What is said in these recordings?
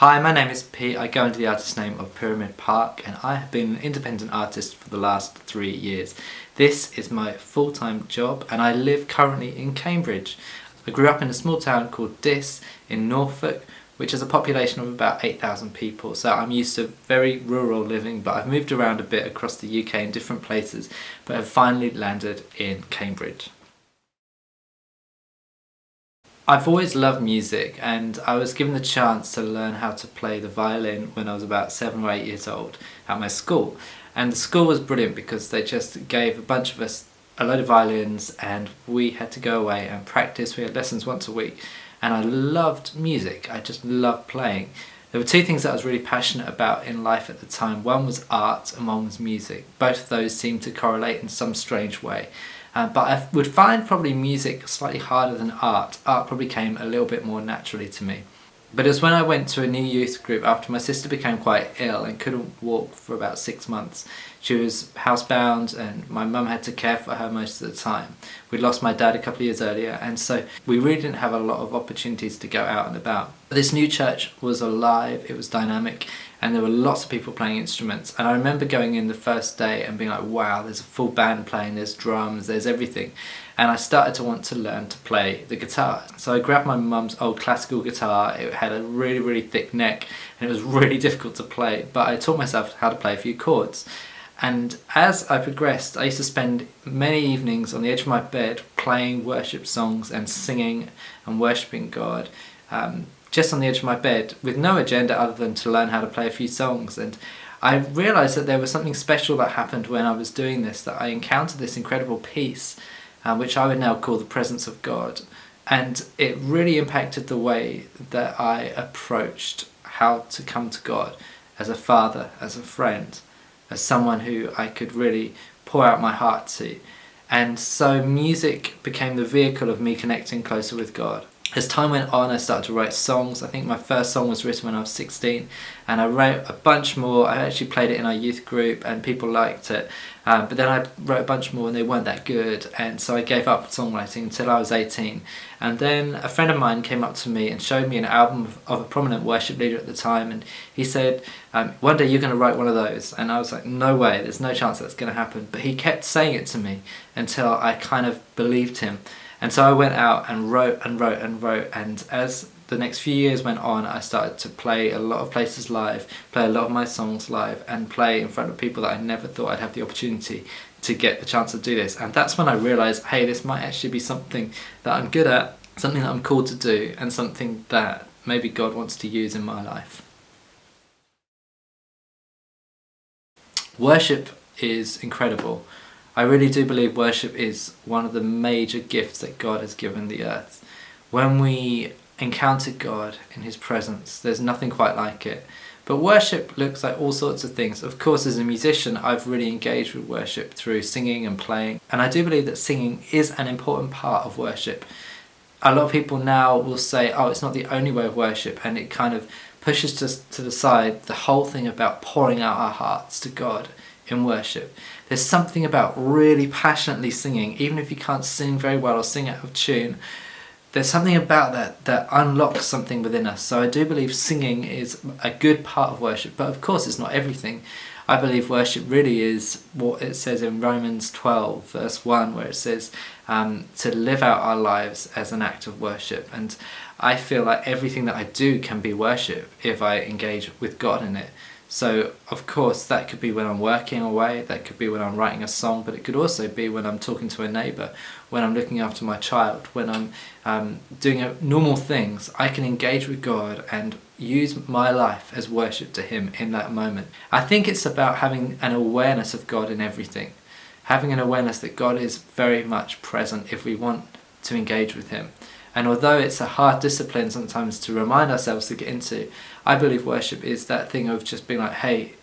Hi, my name is Pete. I go under the artist name of Pyramid Park, and I have been an independent artist for the last 3 years. This is my full-time job, and I live currently in Cambridge. I grew up in a small town called Diss in Norfolk, which has a population of about 8,000 people, so I'm used to very rural living, but I've moved around a bit across the UK in different places, but have finally landed in Cambridge. I've always loved music, and I was given the chance to learn how to play the violin when I was about 7 or 8 years old at my school. And the school was brilliant because they just gave a bunch of us a load of violins and we had to go away and practice. We had lessons once a week, and I loved music. I just loved playing. There were two things that I was really passionate about in life at the time. One was art and one was music. Both of those seemed to correlate in some strange way. But I would find probably music slightly harder than art. Art probably came a little bit more naturally to me. But it was when I went to a new youth group after my sister became quite ill and couldn't walk for about 6 months. She was housebound and my mum had to care for her most of the time. We'd lost my dad a couple of years earlier, and so we really didn't have a lot of opportunities to go out and about. But this new church was alive, it was dynamic, and there were lots of people playing instruments. And I remember going in the first day and being like, wow, there's a full band playing, there's drums, there's everything. And I started to want to learn to play the guitar. So I grabbed my mum's old classical guitar. It had a really thick neck and it was really difficult to play, but I taught myself how to play a few chords. And as I progressed, I used to spend many evenings on the edge of my bed playing worship songs and singing and worshipping God, just on the edge of my bed with no agenda other than to learn how to play a few songs. And I realised that there was something special that happened when I was doing this, that I encountered this incredible peace, which I would now call the presence of God. And it really impacted the way that I approached how to come to God as a father, as a friend, as someone who I could really pour out my heart to. And so music became the vehicle of me connecting closer with God. As time went on, I started to write songs. I think my first song was written when I was 16, and I wrote a bunch more. I actually played it in our youth group and people liked it, but then I wrote a bunch more and they weren't that good, and so I gave up songwriting until I was 18. And then a friend of mine came up to me and showed me an album of a prominent worship leader at the time, and he said, one day you're going to write one of those. And I was like, no way, there's no chance that's going to happen. But he kept saying it to me until I kind of believed him. And so I went out and wrote, and as the next few years went on, I started to play a lot of places live, play a lot of my songs live, and play in front of people that I never thought I'd have the opportunity to get the chance to do this. And that's when I realised, hey, this might actually be something that I'm good at, something that I'm called to do, and something that maybe God wants to use in my life. Worship is incredible. I really do believe worship is one of the major gifts that God has given the earth. When we encounter God in His presence, there's nothing quite like it. But worship looks like all sorts of things. Of course, as a musician, I've really engaged with worship through singing and playing. And I do believe that singing is an important part of worship. A lot of people now will say, oh, it's not the only way of worship, and it kind of pushes to the side the whole thing about pouring out our hearts to God in worship. There's something about really passionately singing, even if you can't sing very well or sing out of tune. There's something about that unlocks something within us. So I do believe singing is a good part of worship, but of course it's not everything. I believe worship really is what it says in Romans 12 verse 1, where it says to live out our lives as an act of worship. And I feel like everything that I do can be worship if I engage with God in it. So of course that could be when I'm working away, that could be when I'm writing a song, but it could also be when I'm talking to a neighbour, when I'm looking after my child, when I'm doing normal things. I can engage with God and use my life as worship to Him in that moment. I think it's about having an awareness of God in everything, having an awareness that God is very much present if we want to engage with Him. And although it's a hard discipline sometimes to remind ourselves to get into, I believe worship is that thing of just being like, hey,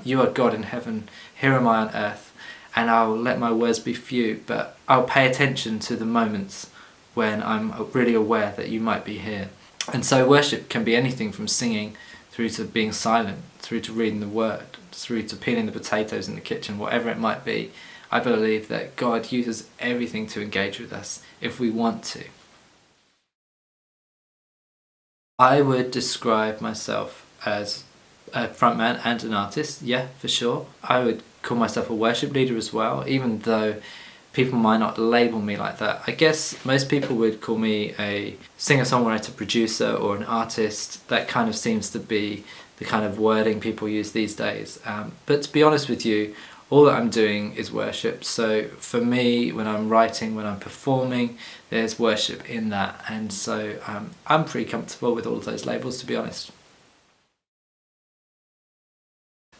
you are God in heaven, here am I on earth, and I'll let my words be few, but I'll pay attention to the moments when I'm really aware that you might be here. And so worship can be anything from singing through to being silent, through to reading the word, through to peeling the potatoes in the kitchen, whatever it might be. I believe that God uses everything to engage with us if we want to. I would describe myself as a frontman and an artist, yeah, for sure. I would call myself a worship leader as well, even though people might not label me like that. I guess most people would call me a singer-songwriter, producer, or an artist. That kind of seems to be the kind of wording people use these days. But to be honest with you, all that I'm doing is worship. So for me, when I'm writing, when I'm performing, there's worship in that. And so I'm pretty comfortable with all of those labels, to be honest.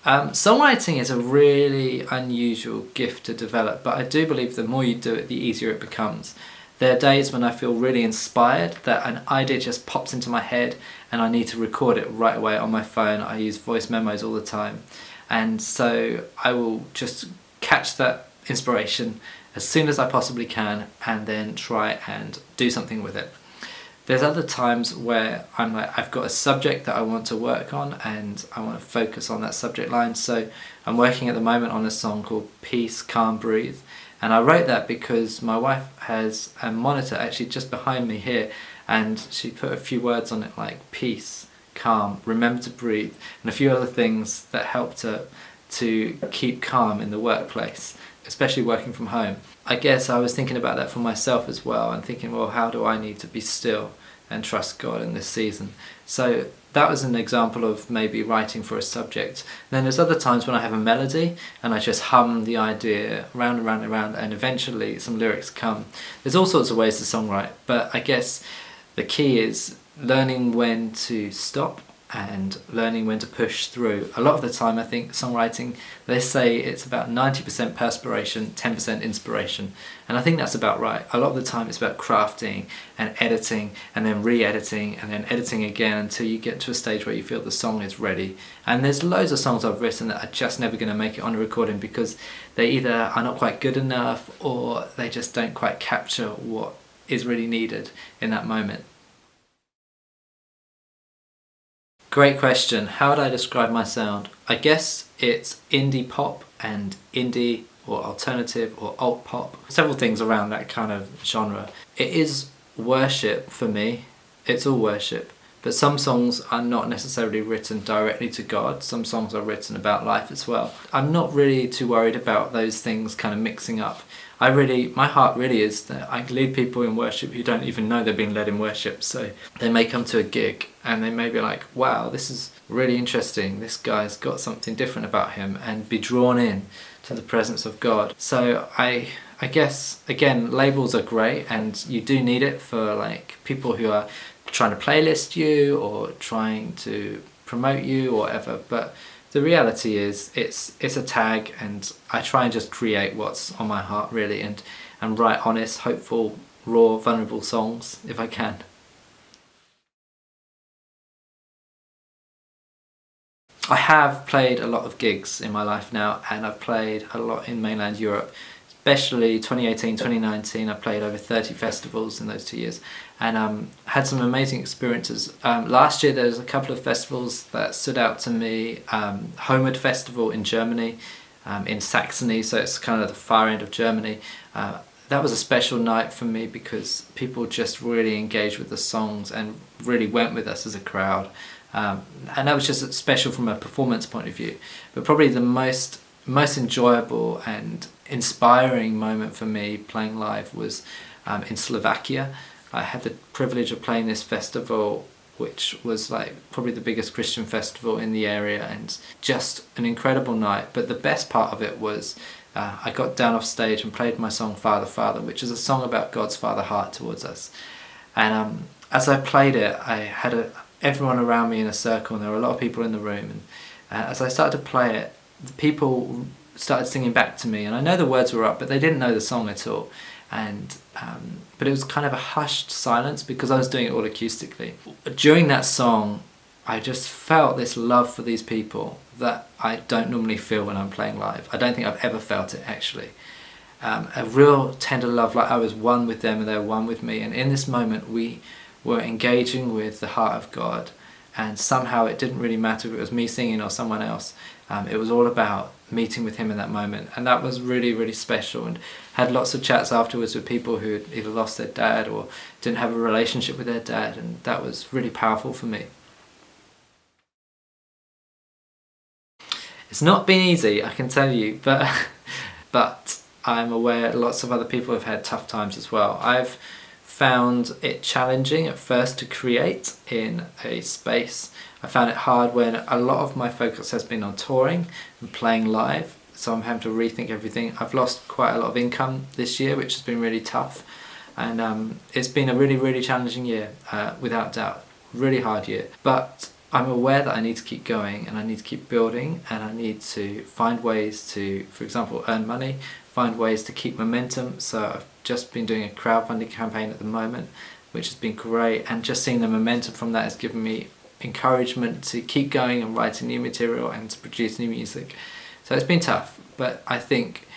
Songwriting is a really unusual gift to develop, but I do believe the more you do it, the easier it becomes. There are days when I feel really inspired, that an idea just pops into my head and I need to record it right away on my phone. I use voice memos all the time. And so I will just catch that inspiration as soon as I possibly can and then try and do something with it. There's other times where I'm like, I've got a subject that I want to work on and I want to focus on that subject line. So I'm working at the moment on a song called Peace, Calm, Breathe. And I wrote that because my wife has a monitor actually just behind me here, and she put a few words on it like peace, calm, remember to breathe, and a few other things that help to keep calm in the workplace, especially working from home. I guess I was thinking about that for myself as well, and thinking, well, how do I need to be still and trust God in this season? So that was an example of maybe writing for a subject. And then there's other times when I have a melody and I just hum the idea round and round and round, and eventually some lyrics come. There's all sorts of ways to songwrite, but I guess the key is learning when to stop and learning when to push through. A lot of the time I think songwriting, they say it's about 90% perspiration, 10% inspiration, and I think that's about right. A lot of the time it's about crafting and editing and then re-editing and then editing again until you get to a stage where you feel the song is ready. And there's loads of songs I've written that are just never going to make it on a recording because they either are not quite good enough or they just don't quite capture what is really needed in that moment. Great question. How would I describe my sound? I guess it's indie pop and indie or alternative or alt pop. Several things around that kind of genre. It is worship for me. It's all worship. But some songs are not necessarily written directly to God. Some songs are written about life as well. I'm not really too worried about those things kind of mixing up. My heart really is that I lead people in worship who don't even know they're being led in worship. So they may come to a gig and they may be like, wow, this is really interesting. This guy's got something different about him, and be drawn in to the presence of God. So I guess, again, labels are great and you do need it for like people who are trying to playlist you or trying to promote you or whatever. But the reality is it's a tag, and I try and just create what's on my heart really, and write honest, hopeful, raw, vulnerable songs if I can. I have played a lot of gigs in my life now, and I've played a lot in mainland Europe. Especially 2018, 2019, I played over 30 festivals in those 2 years and had some amazing experiences. Last year there was a couple of festivals that stood out to me. Homeward Festival in Germany, in Saxony, so it's kind of the far end of Germany. That was a special night for me because people just really engaged with the songs and really went with us as a crowd. And that was just special from a performance point of view. But probably the most enjoyable and inspiring moment for me playing live was in Slovakia. I had the privilege of playing this festival, which was like probably the biggest Christian festival in the area, and just an incredible night. But the best part of it was I got down off stage and played my song Father, Father, which is a song about God's father heart towards us. And as I played it, I had everyone around me in a circle, and there were a lot of people in the room, and as I started to play it, the people started singing back to me, and I know the words were up, but they didn't know the song at all. And but it was kind of a hushed silence because I was doing it all acoustically. During that song, I just felt this love for these people that I don't normally feel when I'm playing live. I don't think I've ever felt it actually. A real tender love, like I was one with them and they were one with me. And in this moment, we were engaging with the heart of God. And somehow it didn't really matter if it was me singing or someone else. It was all about meeting with him in that moment, and that was really, really special, and had lots of chats afterwards with people who had either lost their dad or didn't have a relationship with their dad, and that was really powerful for me. It's not been easy, I can tell you, but I'm aware lots of other people have had tough times as well. I've found it challenging at first to create in a space. I found it hard when a lot of my focus has been on touring and playing live, so I'm having to rethink everything. I've lost quite a lot of income this year, which has been really tough, and it's been a really, really challenging year, without doubt. Really hard year, but I'm aware that I need to keep going, and I need to keep building, and I need to find ways to, for example, earn money, find ways to keep momentum. So I've just been doing a crowdfunding campaign at the moment, which has been great, and just seeing the momentum from that has given me encouragement to keep going and writing new material and to produce new music. So it's been tough, but I think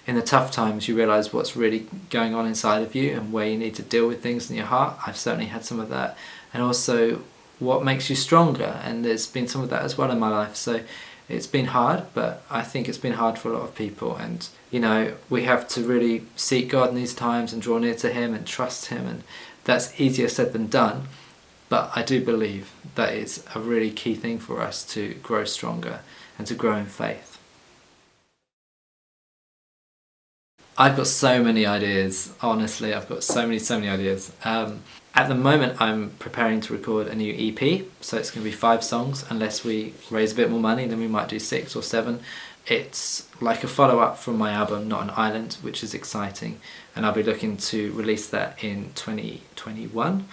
in the tough times you realise what's really going on inside of you and where you need to deal with things in your heart. I've certainly had some of that, and also what makes you stronger, and there's been some of that as well in my life. So it's been hard, but I think it's been hard for a lot of people, and you know, we have to really seek God in these times and draw near to him and trust him, and that's easier said than done. But I do believe that is a really key thing for us to grow stronger and to grow in faith. I've got so many ideas, honestly, I've got so many ideas. At the moment I'm preparing to record a new EP, so it's going to be 5 songs. Unless we raise a bit more money, then we might do 6 or 7. It's like a follow-up from my album Not an Island, which is exciting, and I'll be looking to release that in 2021.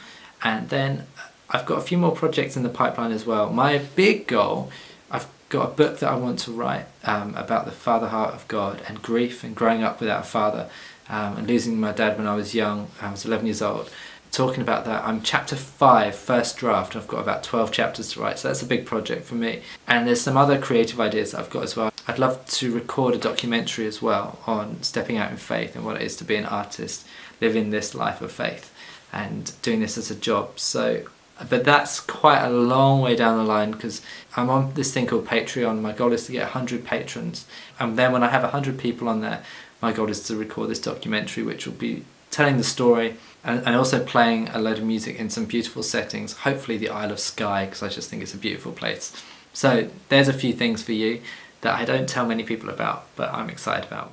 And then I've got a few more projects in the pipeline as well. My big goal, I've got a book that I want to write about the father heart of God and grief and growing up without a father, and losing my dad when I was young. I was 11 years old. Talking about that, I'm chapter 5, first draft. I've got about 12 chapters to write, so that's a big project for me. And there's some other creative ideas that I've got as well. I'd love to record a documentary as well on stepping out in faith and what it is to be an artist, living this life of faith and doing this as a job. So, but that's quite a long way down the line, because I'm on this thing called Patreon. My goal is to get 100 patrons, and then when I have 100 people on there, my goal is to record this documentary, which will be telling the story and also playing a load of music in some beautiful settings, hopefully the Isle of Skye, because I just think it's a beautiful place. So there's a few things for you that I don't tell many people about, but I'm excited about.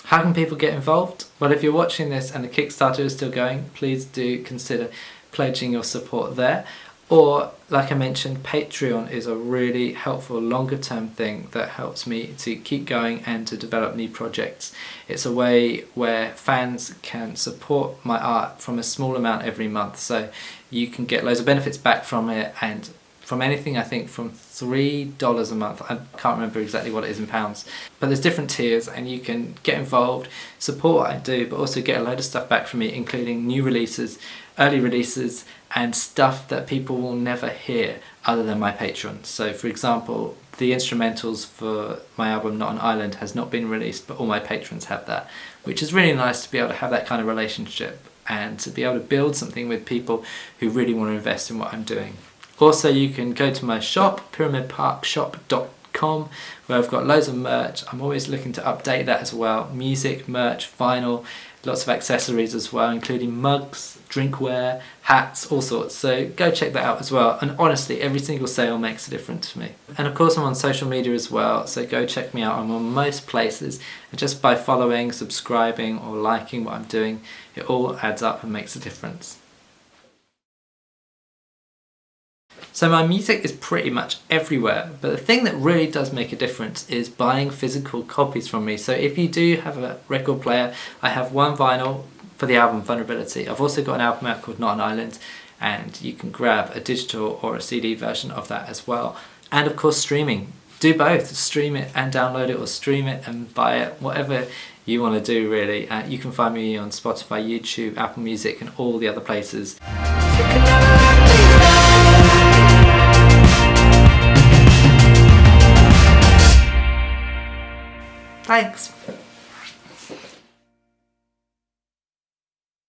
How can people get involved? Well, if you're watching this and the Kickstarter is still going, please do consider pledging your support there. Or, like I mentioned, Patreon is a really helpful longer term thing that helps me to keep going and to develop new projects. It's a way where fans can support my art from a small amount every month, so you can get loads of benefits back from it, and from anything, I think from $3 a month, I can't remember exactly what it is in pounds, but there's different tiers, and you can get involved, support what I do, but also get a load of stuff back from me, including new releases, early releases, and stuff that people will never hear other than my patrons. So for example, the instrumentals for my album Not an Island has not been released, but all my patrons have that, which is really nice to be able to have that kind of relationship and to be able to build something with people who really want to invest in what I'm doing. Also, you can go to my shop, pyramidparkshop.com, where I've got loads of merch. I'm always looking to update that as well. Music, merch, vinyl, lots of accessories as well, including mugs, drinkware, hats, all sorts. So go check that out as well. And honestly, every single sale makes a difference for me. And of course, I'm on social media as well, so go check me out. I'm on most places. And just by following, subscribing, or liking what I'm doing, it all adds up and makes a difference. So my music is pretty much everywhere, but the thing that really does make a difference is buying physical copies from me. So if you do have a record player, I have one vinyl for the album Vulnerability. I've also got an album out called Not an Island, and you can grab a digital or a CD version of that as well. And of course streaming. Do both, stream it and download it, or stream it and buy it, whatever you want to do really. You can find me on Spotify, YouTube, Apple Music and all the other places. Thanks.